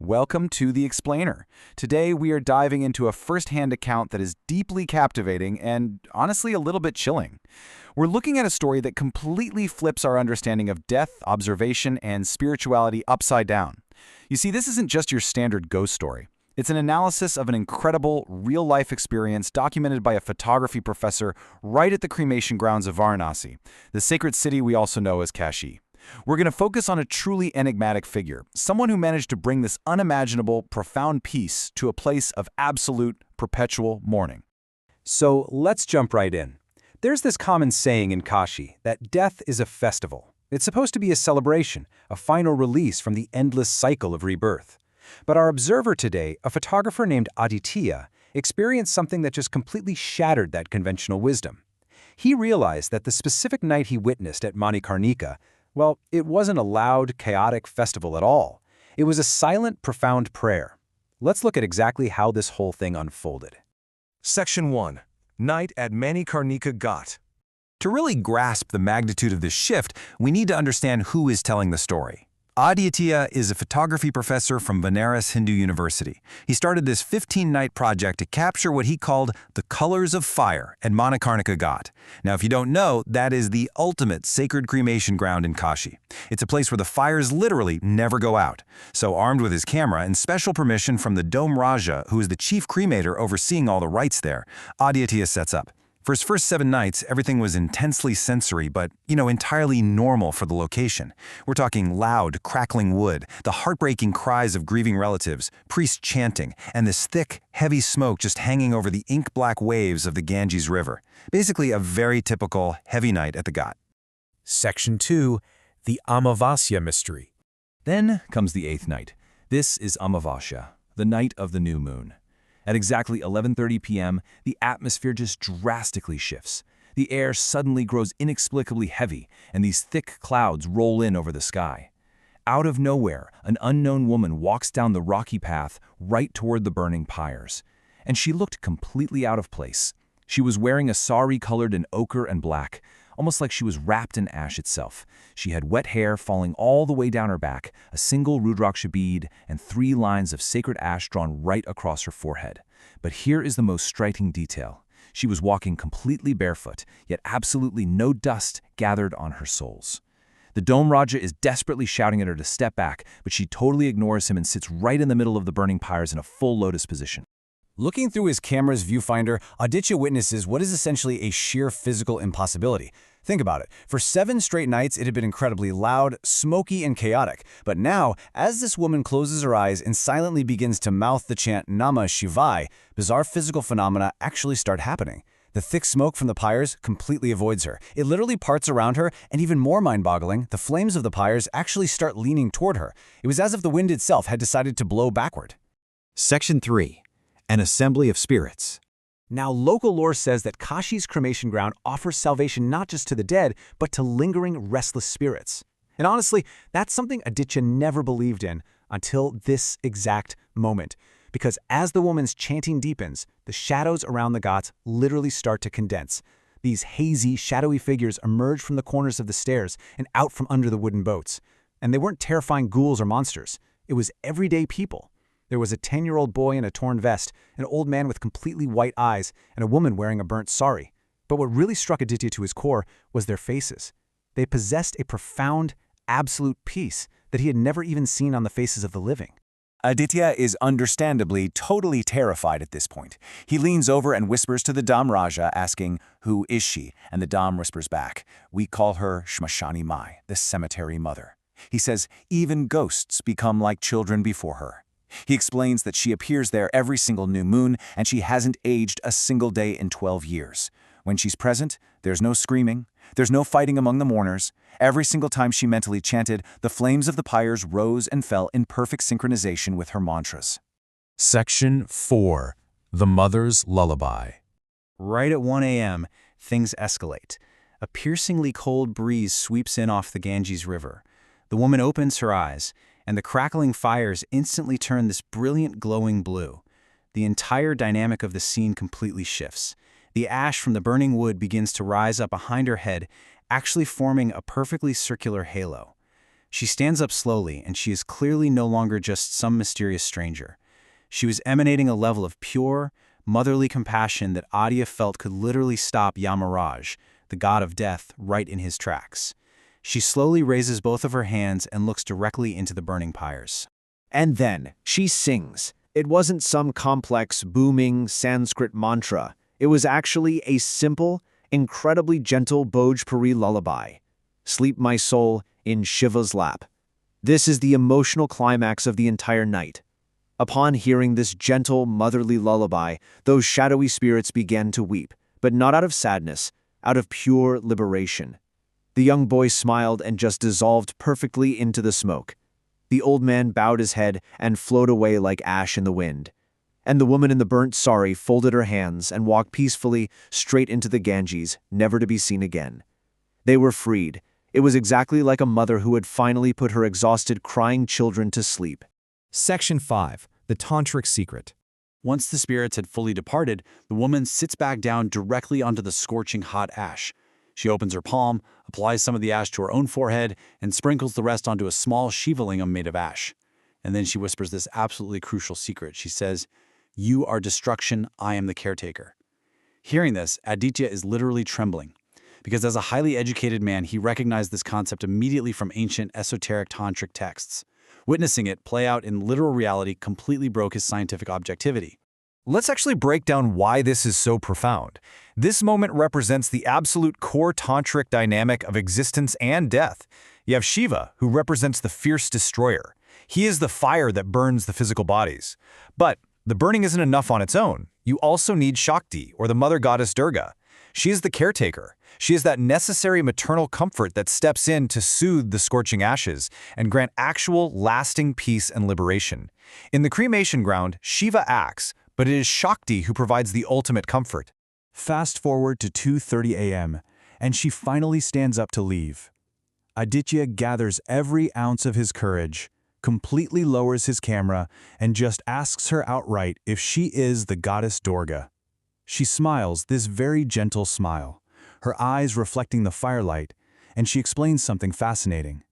Welcome to The Explainer. Today we are diving into a first-hand account that is deeply captivating and honestly a little bit chilling. We're looking at a story that completely flips our understanding of death, observation, and spirituality upside down. You see, this isn't just your standard ghost story. It's an analysis of an incredible, real-life experience documented by a photography professor right at the cremation grounds of Varanasi, the sacred city we also know as Kashi. We're going to focus on a truly enigmatic figure, someone who managed to bring this unimaginable, profound peace to a place of absolute, perpetual mourning. So let's jump right in. There's this common saying in Kashi that death is a festival. It's supposed to be a celebration, a final release from the endless cycle of rebirth. But our observer today, a photographer named Aditya, experienced something that just completely shattered that conventional wisdom. He realized that the specific night he witnessed at Manikarnika, well, it wasn't a loud, chaotic festival at all. It was a silent, profound prayer. Let's look at exactly how this whole thing unfolded. Section 1. Night at Manikarnika Ghat. To really grasp the magnitude of this shift, we need to understand who is telling the story. Aditya is a photography professor from Banaras Hindu University. He started this 15-night project to capture what he called the colors of fire at Manikarnika Ghat. Now, if you don't know, that is the ultimate sacred cremation ground in Kashi. It's a place where the fires literally never go out. So, armed with his camera and special permission from the Dome Raja, who is the chief cremator overseeing all the rites there, Aditya sets up. For his first 7 nights, everything was intensely sensory, but, entirely normal for the location. We're talking loud, crackling wood, the heartbreaking cries of grieving relatives, priests chanting, and this thick, heavy smoke just hanging over the ink-black waves of the Ganges River. Basically, a very typical, heavy night at the Ghat. Section 2. The Amavasya Mystery. Then comes the 8th night. This is Amavasya, the night of the new moon. At exactly 11:30 p.m., the atmosphere just drastically shifts. The air suddenly grows inexplicably heavy, and these thick clouds roll in over the sky. Out of nowhere, an unknown woman walks down the rocky path right toward the burning pyres. And she looked completely out of place. She was wearing a sari colored in ochre and black, almost like she was wrapped in ash itself. She had wet hair falling all the way down her back, a single rudraksha bead, and 3 lines of sacred ash drawn right across her forehead. But here is the most striking detail. She was walking completely barefoot, yet absolutely no dust gathered on her soles. The Dome Raja is desperately shouting at her to step back, but she totally ignores him and sits right in the middle of the burning pyres in a full lotus position. Looking through his camera's viewfinder, Aditya witnesses what is essentially a sheer physical impossibility. Think about it. For 7 straight nights, it had been incredibly loud, smoky, and chaotic. But now, as this woman closes her eyes and silently begins to mouth the chant Namah Shivaya, bizarre physical phenomena actually start happening. The thick smoke from the pyres completely avoids her. It literally parts around her, and even more mind-boggling, the flames of the pyres actually start leaning toward her. It was as if the wind itself had decided to blow backward. Section 3. An Assembly of Spirits. Now, local lore says that Kashi's cremation ground offers salvation not just to the dead, but to lingering, restless spirits. And honestly, that's something Aditya never believed in until this exact moment. Because as the woman's chanting deepens, the shadows around the ghats literally start to condense. These hazy, shadowy figures emerge from the corners of the stairs and out from under the wooden boats. And they weren't terrifying ghouls or monsters. It was everyday people. There was a 10-year-old boy in a torn vest, an old man with completely white eyes, and a woman wearing a burnt sari. But what really struck Aditya to his core was their faces. They possessed a profound, absolute peace that he had never even seen on the faces of the living. Aditya is understandably totally terrified at this point. He leans over and whispers to the Dam Raja, asking, "Who is she?" And the Dam whispers back, "We call her Shamshani Mai, the cemetery mother." He says, "Even ghosts become like children before her." He explains that she appears there every single new moon, and she hasn't aged a single day in 12 years. When she's present, there's no screaming, there's no fighting among the mourners. Every single time she mentally chanted, the flames of the pyres rose and fell in perfect synchronization with her mantras. Section 4. The Mother's Lullaby. Right at 1 a.m., things escalate. A piercingly cold breeze sweeps in off the Ganges River. The woman opens her eyes, and the crackling fires instantly turn this brilliant glowing blue. The entire dynamic of the scene completely shifts. The ash from the burning wood begins to rise up behind her head, actually forming a perfectly circular halo. She stands up slowly, and she is clearly no longer just some mysterious stranger. She was emanating a level of pure, motherly compassion that Aditya felt could literally stop Yamaraj, the god of death, right in his tracks. She slowly raises both of her hands and looks directly into the burning pyres. And then she sings. It wasn't some complex, booming Sanskrit mantra. It was actually a simple, incredibly gentle Bhojpuri lullaby. Sleep, my soul, in Shiva's lap. This is the emotional climax of the entire night. Upon hearing this gentle, motherly lullaby, those shadowy spirits began to weep, but not out of sadness, out of pure liberation. The young boy smiled and just dissolved perfectly into the smoke. The old man bowed his head and flowed away like ash in the wind. And the woman in the burnt sari folded her hands and walked peacefully straight into the Ganges, never to be seen again. They were freed. It was exactly like a mother who had finally put her exhausted, crying children to sleep. Section 5. The Tantric Secret. Once the spirits had fully departed, the woman sits back down directly onto the scorching hot ash. She opens her palm, applies some of the ash to her own forehead, and sprinkles the rest onto a small Shivalingam made of ash. And then she whispers this absolutely crucial secret. She says, "You are destruction, I am the caretaker." Hearing this, Aditya is literally trembling, because as a highly educated man, he recognized this concept immediately from ancient esoteric tantric texts. Witnessing it play out in literal reality completely broke his scientific objectivity. Let's actually break down why this is so profound. This moment represents the absolute core tantric dynamic of existence and death. You have Shiva, who represents the fierce destroyer. He is the fire that burns the physical bodies. But the burning isn't enough on its own. You also need Shakti, or the mother goddess Durga. She is the caretaker. She is that necessary maternal comfort that steps in to soothe the scorching ashes and grant actual, lasting peace and liberation. In the cremation ground, Shiva acts, but it is Shakti who provides the ultimate comfort. Fast forward to 2:30 a.m., and she finally stands up to leave. Aditya gathers every ounce of his courage, completely lowers his camera, and just asks her outright if she is the goddess Durga. She smiles this very gentle smile, her eyes reflecting the firelight, and she explains something fascinating.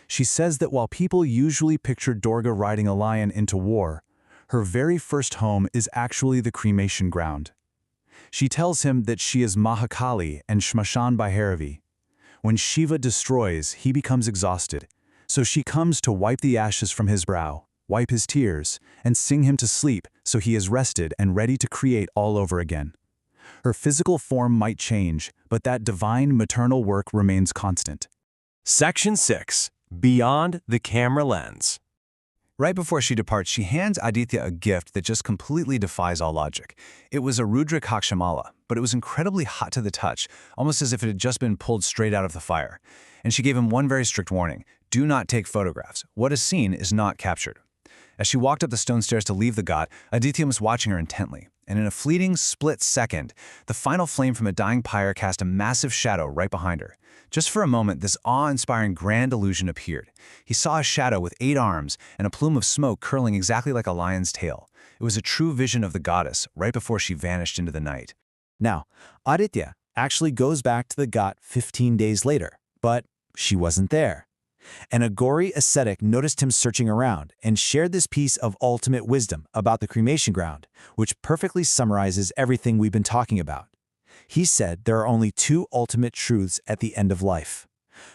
She says that while people usually picture Durga riding a lion into war, her very first home is actually the cremation ground. She tells him that she is Mahakali and Shamshan Bhairavi. When Shiva destroys, he becomes exhausted, so she comes to wipe the ashes from his brow, wipe his tears, and sing him to sleep so he is rested and ready to create all over again. Her physical form might change, but that divine maternal work remains constant. Section 6. Beyond the camera lens. Right before she departs, she hands Aditya a gift that just completely defies all logic. It was a Rudra Kakshamala, but it was incredibly hot to the touch, almost as if it had just been pulled straight out of the fire. And she gave him one very strict warning: do not take photographs. What is seen is not captured. As she walked up the stone stairs to leave the ghat, Aditya was watching her intently, and in a fleeting split second, the final flame from a dying pyre cast a massive shadow right behind her. Just for a moment, this awe-inspiring grand illusion appeared. He saw a shadow with 8 arms and a plume of smoke curling exactly like a lion's tail. It was a true vision of the goddess right before she vanished into the night. Now, Aditya actually goes back to the ghat 15 days later, but she wasn't there. An Aghori ascetic noticed him searching around and shared this piece of ultimate wisdom about the cremation ground, which perfectly summarizes everything we've been talking about. He said there are only 2 ultimate truths at the end of life.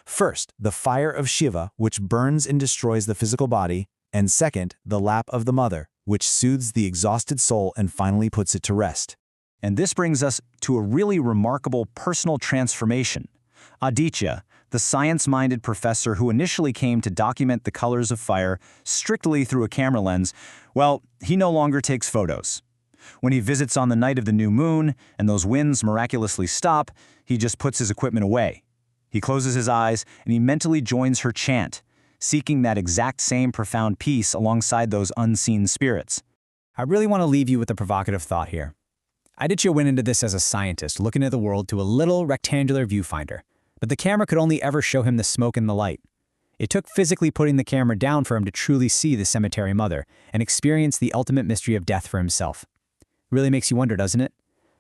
First, the fire of Shiva, which burns and destroys the physical body, and second, the lap of the mother, which soothes the exhausted soul and finally puts it to rest. And this brings us to a really remarkable personal transformation. Aditya, the science-minded professor who initially came to document the colors of fire strictly through a camera lens, well, he no longer takes photos. When he visits on the night of the new moon and those winds miraculously stop, he just puts his equipment away. He closes his eyes and he mentally joins her chant, seeking that exact same profound peace alongside those unseen spirits. I really want to leave you with a provocative thought here. Aditya went into this as a scientist, looking at the world through a little rectangular viewfinder, but the camera could only ever show him the smoke and the light. It took physically putting the camera down for him to truly see the cemetery mother and experience the ultimate mystery of death for himself. Really makes you wonder, doesn't it?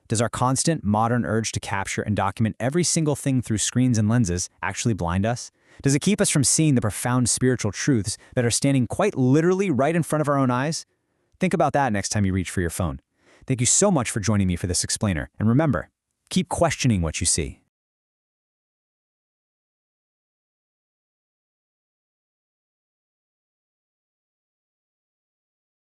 Does our constant, modern urge to capture and document every single thing through screens and lenses actually blind us? Does it keep us from seeing the profound spiritual truths that are standing quite literally right in front of our own eyes? Think about that next time you reach for your phone. Thank you so much for joining me for this explainer, and remember, keep questioning what you see.